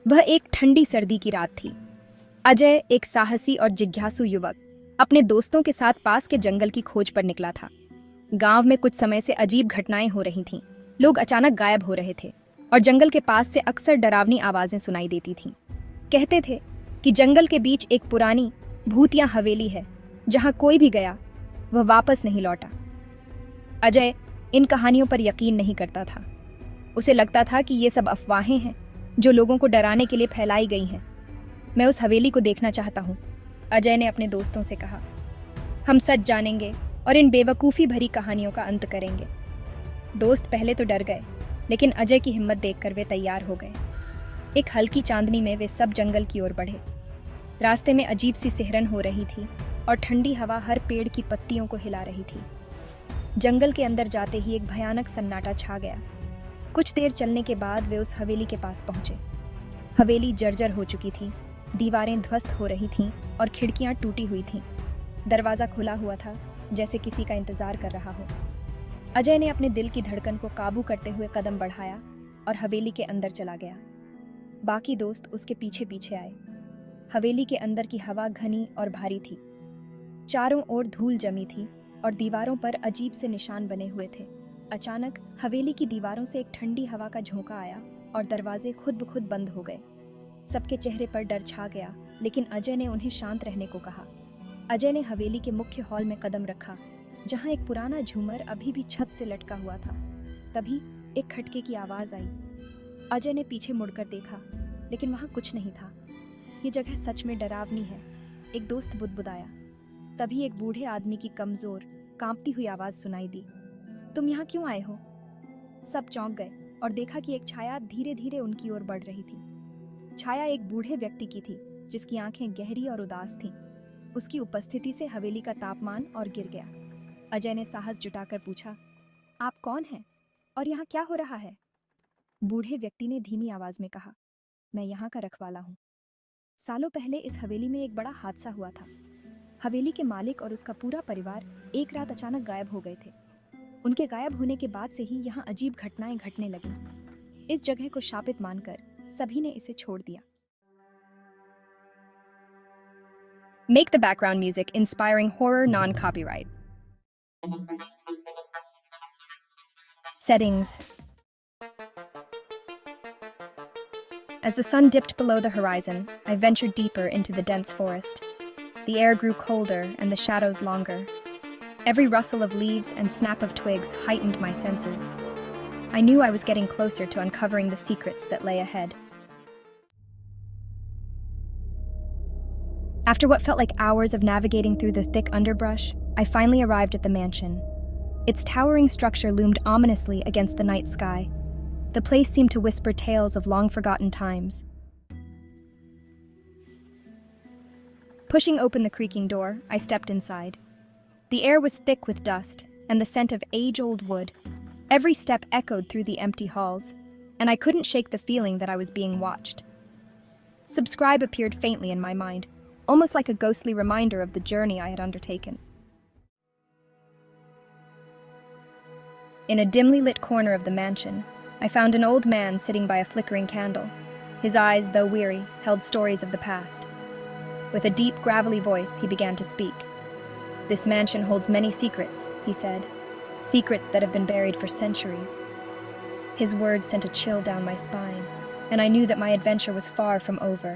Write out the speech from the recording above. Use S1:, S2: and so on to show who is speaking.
S1: वह एक ठंडी सर्दी की रात थी। अजय, एक साहसी और जिज्ञासु युवक, अपने दोस्तों के साथ पास के जंगल की खोज पर निकला था। गांव में कुछ समय से अजीब घटनाएं हो रही थीं। लोग अचानक गायब हो रहे थे और जंगल के पास से अक्सर डरावनी आवाजें सुनाई देती थीं। कहते थे कि जंगल के बीच एक पुरानी भूतिया हवेली है, जहां कोई भी गया वह वापस नहीं लौटा। अजय इन कहानियों पर यकीन नहीं करता था। उसे लगता था कि ये सब अफवाहें हैं जो लोगों को डराने के लिए फैलाई गई हैं। मैं उस हवेली को देखना चाहता हूँ, अजय ने अपने दोस्तों से कहा। हम सच जानेंगे और इन बेवकूफ़ी भरी कहानियों का अंत करेंगे। दोस्त पहले तो डर गए, लेकिन अजय की हिम्मत देखकर वे तैयार हो गए। एक हल्की चांदनी में वे सब जंगल की ओर बढ़े। रास्ते में अजीब सी सिहरन हो रही थी और ठंडी हवा हर पेड़ की पत्तियों को हिला रही थी। जंगल के अंदर जाते ही एक भयानक सन्नाटा छा गया। कुछ देर चलने के बाद वे उस हवेली के पास पहुंचे। हवेली जर्जर हो चुकी थी, दीवारें ध्वस्त हो रही थीं और खिड़कियां टूटी हुई थीं। दरवाज़ा खुला हुआ था, जैसे किसी का इंतजार कर रहा हो। अजय ने अपने दिल की धड़कन को काबू करते हुए कदम बढ़ाया और हवेली के अंदर चला गया। बाकी दोस्त उसके पीछे पीछे आए। हवेली के अंदर की हवा घनी और भारी थी। चारों ओर धूल जमी थी और दीवारों पर अजीब से निशान बने हुए थे। अचानक हवेली की दीवारों से एक ठंडी हवा का झोंका आया और दरवाजे खुद ब खुद बंद हो गए। सबके चेहरे पर डर छा गया, लेकिन अजय ने उन्हें शांत रहने को कहा। अजय ने हवेली के मुख्य हॉल में कदम रखा, जहां एक पुराना झूमर अभी भी छत से लटका हुआ था। तभी एक खटके की आवाज आई। अजय ने पीछे मुड़कर देखा, लेकिन वहां कुछ नहीं था। ये जगह सच में डरावनी है, एक दोस्त बुदबुदाया। तभी एक बूढ़े आदमी की कमजोर, कांपती हुई आवाज सुनाई दी। तुम यहाँ क्यों आए हो? सब चौंक गए और देखा कि एक छाया धीरे धीरे उनकी ओर बढ़ रही थी। छाया एक बूढ़े व्यक्ति की थी, जिसकी आंखें गहरी और उदास थीं। उसकी उपस्थिति से हवेली का तापमान और गिर गया। अजय ने साहस जुटाकर पूछा, आप कौन हैं और यहाँ क्या हो रहा है? बूढ़े व्यक्ति ने धीमी आवाज में कहा, मैं यहाँ का रखवाला हूँ। सालों पहले इस हवेली में एक बड़ा हादसा हुआ था। हवेली के मालिक और उसका पूरा परिवार एक रात अचानक गायब हो गए थे। उनके गायब होने के बाद से ही यहाँ अजीब घटनाएं घटने लगीं। इस जगह को शापित मानकर सभी ने इसे छोड़ दिया। Make the background music inspiring horror non-copyright. Settings. As the sun dipped below the horizon, I ventured deeper into the dense forest. The air grew colder and the shadows longer. Every rustle of leaves and snap of twigs heightened my senses. I knew I was getting closer to uncovering the secrets that lay ahead. After what felt like hours of navigating through the thick underbrush, I finally arrived at the mansion. Its towering structure loomed ominously against the night sky. The place seemed to whisper tales of long-forgotten times. Pushing open the creaking door, I stepped inside. The air was thick with dust and the scent of age-old wood. Every step echoed through the empty halls, and I couldn't shake the feeling that I was being watched. Subscribe appeared faintly in my mind, almost like a ghostly reminder of the journey I had undertaken. In a dimly lit corner of the mansion, I found an old man sitting by a flickering candle. His eyes, though weary, held stories of the past. With a deep, gravelly voice, he began to speak. This mansion holds many secrets, he said, secrets that have been buried for centuries. His words sent a chill down my spine, and I knew that my adventure was far from over.